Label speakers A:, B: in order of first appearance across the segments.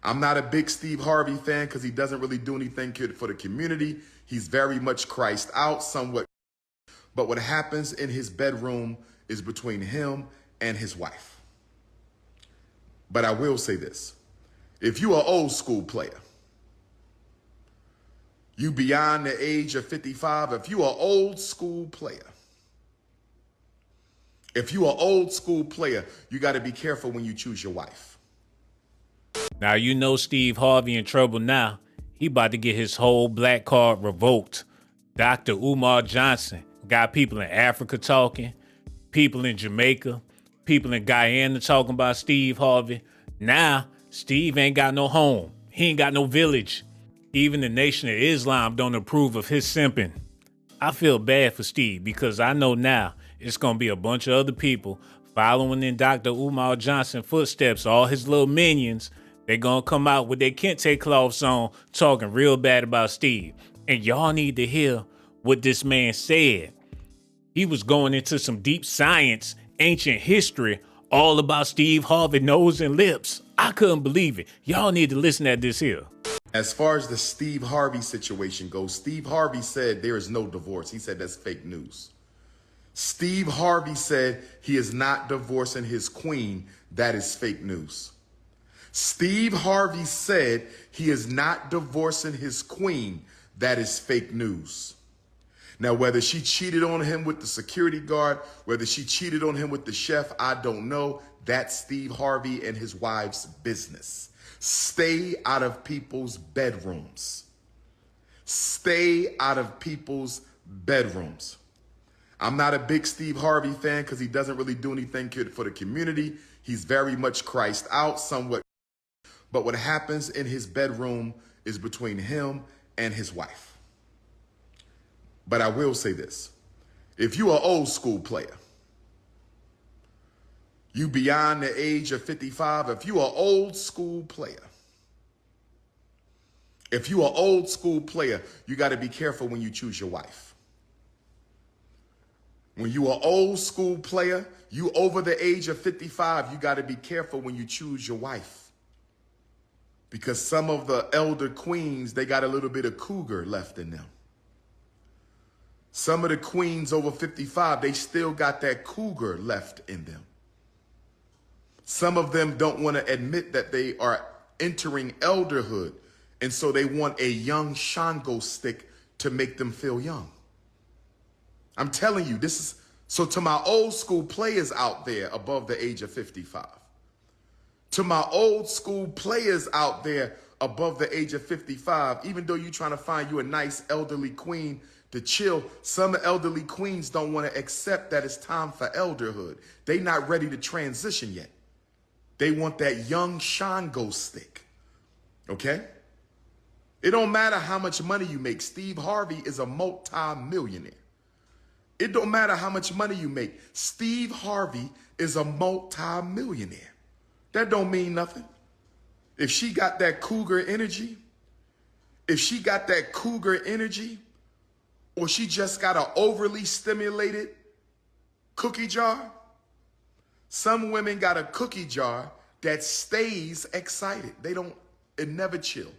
A: I'm not a big Steve Harvey fan because he doesn't really do anything for the community. He's very much Christ out somewhat. But what happens in his bedroom is between him and his wife. But I will say this. If you are an old school player, you beyond the age of 55, if you are an old school player, you got to be careful when you choose your wife.
B: Now, you know Steve Harvey in trouble now. He about to get his whole black card revoked. Dr. Umar Johnson got people in Africa talking, people in Jamaica, people in Guyana talking about Steve Harvey. Now, Steve ain't got no home. He ain't got no village. Even the Nation of Islam don't approve of his simping. I feel bad for Steve because I know now it's going to be a bunch of other people following in Dr. Umar Johnson's footsteps, all his little minions. They're going to come out with their kente cloths on talking real bad about Steve. And y'all need to hear what this man said. He was going into some deep science, ancient history, all about Steve Harvey nose and lips. I couldn't believe it. Y'all need to listen at this here.
A: As far as the Steve Harvey situation goes, Steve Harvey said there is no divorce. He said that's fake news. Steve Harvey said he is not divorcing his queen. That is fake news. Steve Harvey said he is not divorcing his queen. That is fake news. Now, whether she cheated on him with the security guard, whether she cheated on him with the chef, I don't know. That's Steve Harvey and his wife's business. Stay out of people's bedrooms. Stay out of people's bedrooms. I'm not a big Steve Harvey fan because he doesn't really do anything for the community. He's very much Christ out somewhat. But what happens in his bedroom is between him and his wife. But I will say this. If you are an old school player, you beyond the age of 55, if you are an old school player, you got to be careful when you choose your wife. When you are old school player, you over the age of 55, you got to be careful when you choose your wife. Because some of the elder queens, they got a little bit of cougar left in them. Some of the queens over 55, they still got that cougar left in them. Some of them don't want to admit that they are entering elderhood. And so they want a young Shango stick to make them feel young. I'm telling you, this is, so to my old school players out there above the age of 55, to my old school players out there above the age of 55, even though you're trying to find you a nice elderly queen to chill, some elderly queens don't want to accept that it's time for elderhood. They not ready to transition yet. They want that young Shango stick, okay? It don't matter how much money you make. Steve Harvey is a multi-millionaire. It don't matter how much money you make. Steve Harvey is a multi-millionaire. That don't mean nothing. If she got that cougar energy, or she just got an overly stimulated cookie jar, some women got a cookie jar that stays excited. It never chill.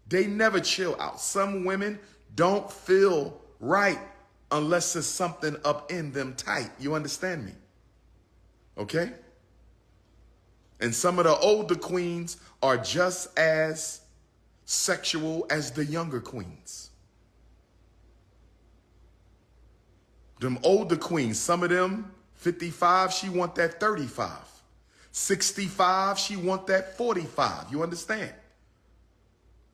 A: They never chill out. Some women don't feel right unless there's something up in them tight. You understand me? Okay? And some of the older queens are just as sexual as the younger queens. Them older queens, some of them, 55, she want that 35. 65, she want that 45. You understand?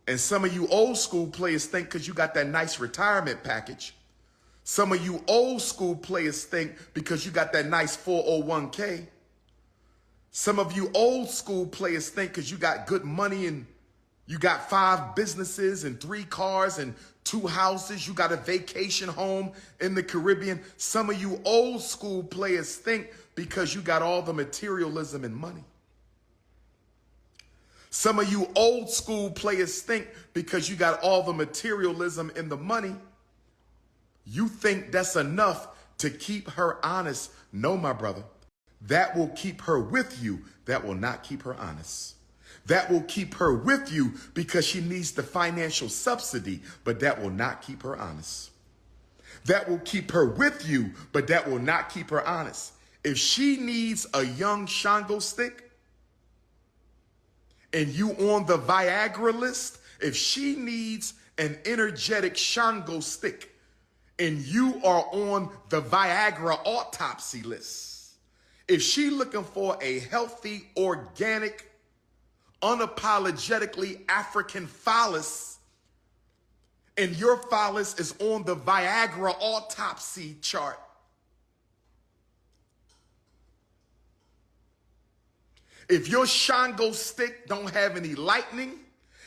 A: And some of you old school players think because you got that nice retirement package. Some of you old school players think because you got that nice 401k. Some of you old school players think because you got good money and you got 5 businesses and 3 cars and 2 houses. You got a vacation home in the Caribbean. Some of you old school players think because you got all the materialism and money. Some of you old school players think because you got all the materialism and the money, you think that's enough to keep her honest. No, my brother. That will keep her with you. That will not keep her honest. That will keep her with you because she needs the financial subsidy, but that will not keep her honest. That will keep her with you, but that will not keep her honest. If she needs a young Shango stick and you on the Viagra list, if she needs an energetic Shango stick and you are on the Viagra autopsy list, if she looking for a healthy, organic, unapologetically African phallus, and your phallus is on the Viagra autopsy chart, if your Shango stick don't have any lightning,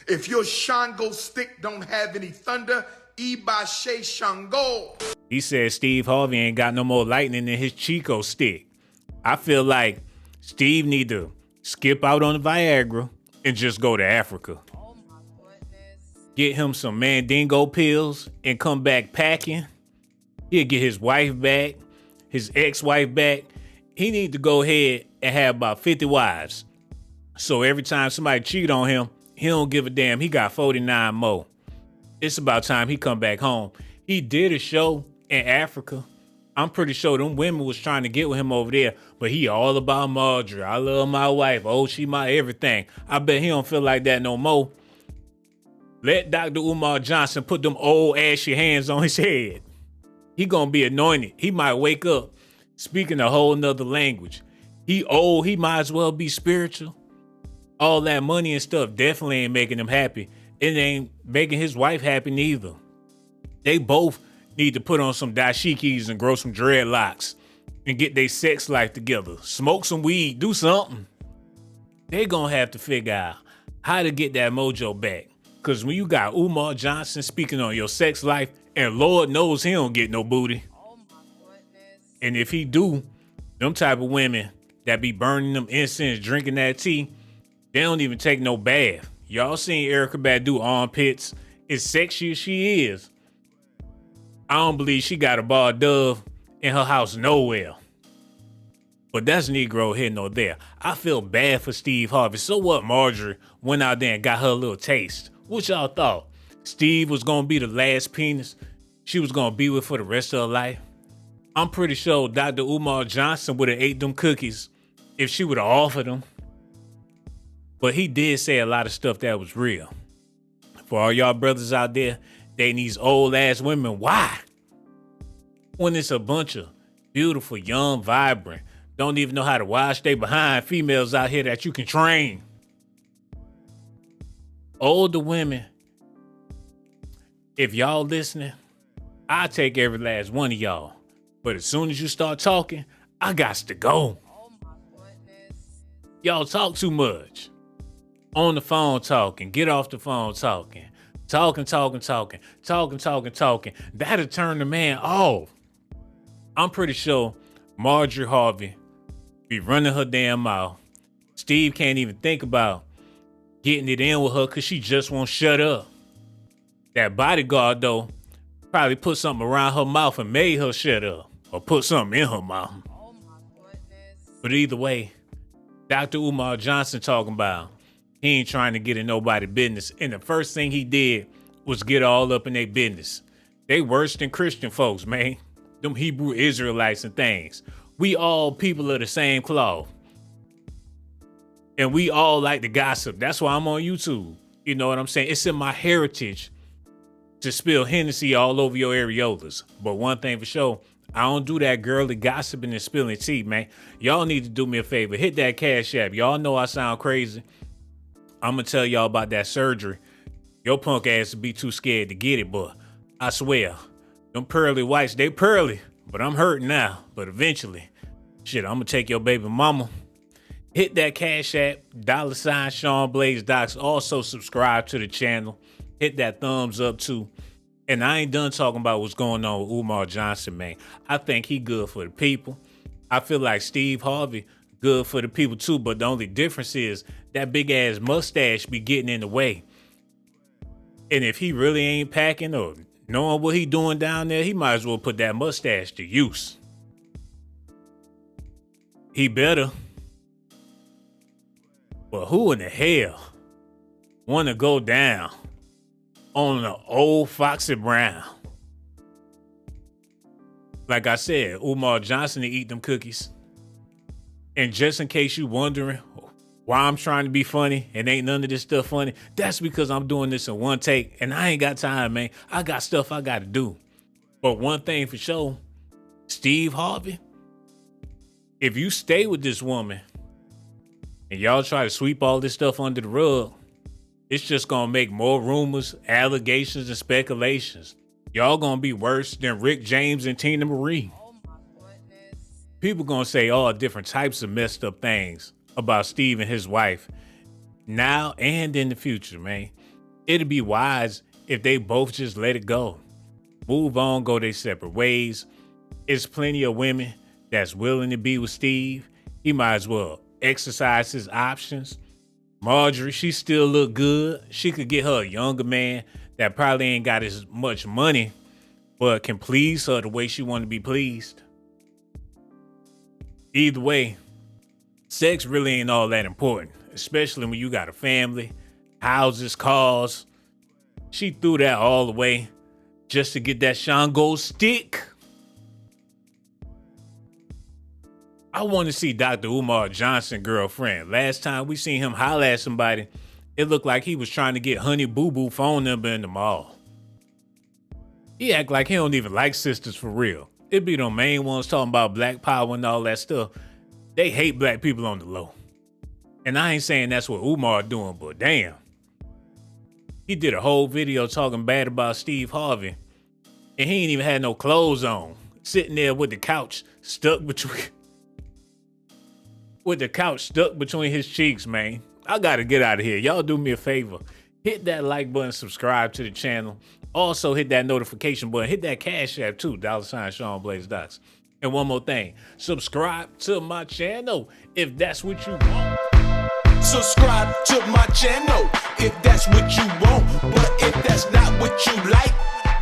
A: if your Shango stick don't have any thunder, Ibashe Shango.
B: He said Steve Harvey ain't got no more lightning in his Chico stick. I feel like Steve need to skip out on the Viagra and just go to Africa.
C: Oh my goodness.
B: Get him some Mandingo pills and come back packing. He'll get his wife back, his ex-wife back. He need to go ahead and have about 50 wives. So every time somebody cheat on him, he don't give a damn. He got 49 more. It's about time he come back home. He did a show in Africa. I'm pretty sure them women was trying to get with him over there, but he all about Marjorie. I love my wife. Oh, she my everything. I bet he don't feel like that no more. Let Dr. Umar Johnson put them old ashy hands on his head. He gonna be anointed. He might wake up speaking a whole nother language. He old, he might as well be spiritual. All that money and stuff definitely ain't making him happy. It ain't making his wife happy neither. They both need to put on some dashikis and grow some dreadlocks and get their sex life together. Smoke some weed, do something. They gonna have to figure out how to get that mojo back. Cause when you got Umar Johnson speaking on your sex life, and Lord knows he don't get no booty.
C: Oh my goodness.
B: And if he do, them type of women that be burning them incense, drinking that tea, they don't even take no bath. Y'all seen Erykah Badu armpits? As sexy as she is, I don't believe she got a bar dove in her house nowhere. But that's Negro here nor there. I feel bad for Steve Harvey. So what, Marjorie went out there and got her a little taste. What y'all thought? Steve was gonna be the last penis she was gonna be with for the rest of her life? I'm pretty sure Dr. Umar Johnson would have ate them cookies if she would have offered them. But he did say a lot of stuff that was real. For all y'all brothers out there dating these old ass women, why? When it's a bunch of beautiful, young, vibrant, don't even know how to wash they behind females out here that you can train. Older women, if y'all listening, I take every last one of y'all. But as soon as you start talking, I got to go.
C: Oh my goodness.
B: Y'all talk too much. On the phone talking, get off the phone talking. Talking. That'll turn the man off. I'm pretty sure Marjorie Harvey be running her damn mouth. Steve can't even think about getting it in with her because she just won't shut up. That bodyguard, though, probably put something around her mouth and made her shut up. Or put something in her mouth.
C: Oh my goodness.
B: But either way, Dr. Umar Johnson talking about he ain't trying to get in nobody's business. And the first thing he did was get all up in their business. They worse than Christian folks, man. Them Hebrew Israelites and things. We all people of the same cloth. And we all like to gossip. That's why I'm on YouTube. You know what I'm saying? It's in my heritage to spill Hennessy all over your areolas. But one thing for sure, I don't do that girly gossiping and spilling tea, man. Y'all need to do me a favor. Hit that Cash App. Y'all know I sound crazy. I'm going to tell y'all about that surgery. Your punk ass would be too scared to get it, but I swear, them pearly whites, they pearly, but I'm hurting now. But eventually, shit, I'm going to take your baby mama. Hit that Cash App, $ Sean Blaze Docs. Also subscribe to the channel. Hit that thumbs up too. And I ain't done talking about what's going on with Umar Johnson, man. I think he good for the people. I feel like Steve Harvey good for the people too, but the only difference is that big ass mustache be getting in the way. And if he really ain't packing or knowing what he doing down there, he might as well put that mustache to use. He better. But But who in the hell want to go down on an old Foxy Brown? Like I said, Umar Johnson to eat them cookies. And just in case you wondering why I'm trying to be funny and ain't none of this stuff funny, that's because I'm doing this in one take and I ain't got time, man. I got stuff I got to do. But one thing for sure, Steve Harvey, if you stay with this woman and y'all try to sweep all this stuff under the rug, it's just gonna make more rumors, allegations, and speculations. Y'all gonna be worse than Rick James and Tina Marie.
C: Oh my goodness.
B: People gonna say all different types of messed up things about Steve and his wife now and in the future, man. It'd be wise if they both just let it go. Move on, go their separate ways. It's plenty of women that's willing to be with Steve. He might as well exercise his options. Marjorie, she still look good. She could get her a younger man that probably ain't got as much money, but can please her the way she want to be pleased. Either way, sex really ain't all that important, especially when you got a family, houses, cars. She threw that all away just to get that Shango stick. I want to see Dr. Umar Johnson girlfriend. Last time we seen him holler at somebody, it looked like he was trying to get Honey Boo Boo phone number in the mall. He act like he don't even like sisters for real. It be the main ones talking about black power and all that stuff. They hate black people on the low. And I ain't saying that's what Umar doing, but damn. He did a whole video talking bad about Steve Harvey. And he ain't even had no clothes on. Sitting there with the couch stuck between his cheeks, man. I gotta get out of here. Y'all do me a favor. Hit that like button, subscribe to the channel. Also hit that notification button. Hit that Cash App too, $ Sean Blaze Docs. And one more thing, subscribe to my channel if that's what you want.
D: Subscribe to my channel if that's what you want. But if that's not what you like,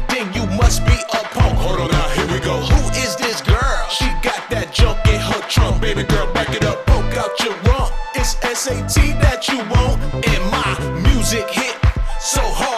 D: then you must be a punk. Hold on now, here we go. Who is this girl? She got that junk in her trunk. Baby girl, back it up, poke out your rump. It's S.A.T. that you want, and my music hit so hard.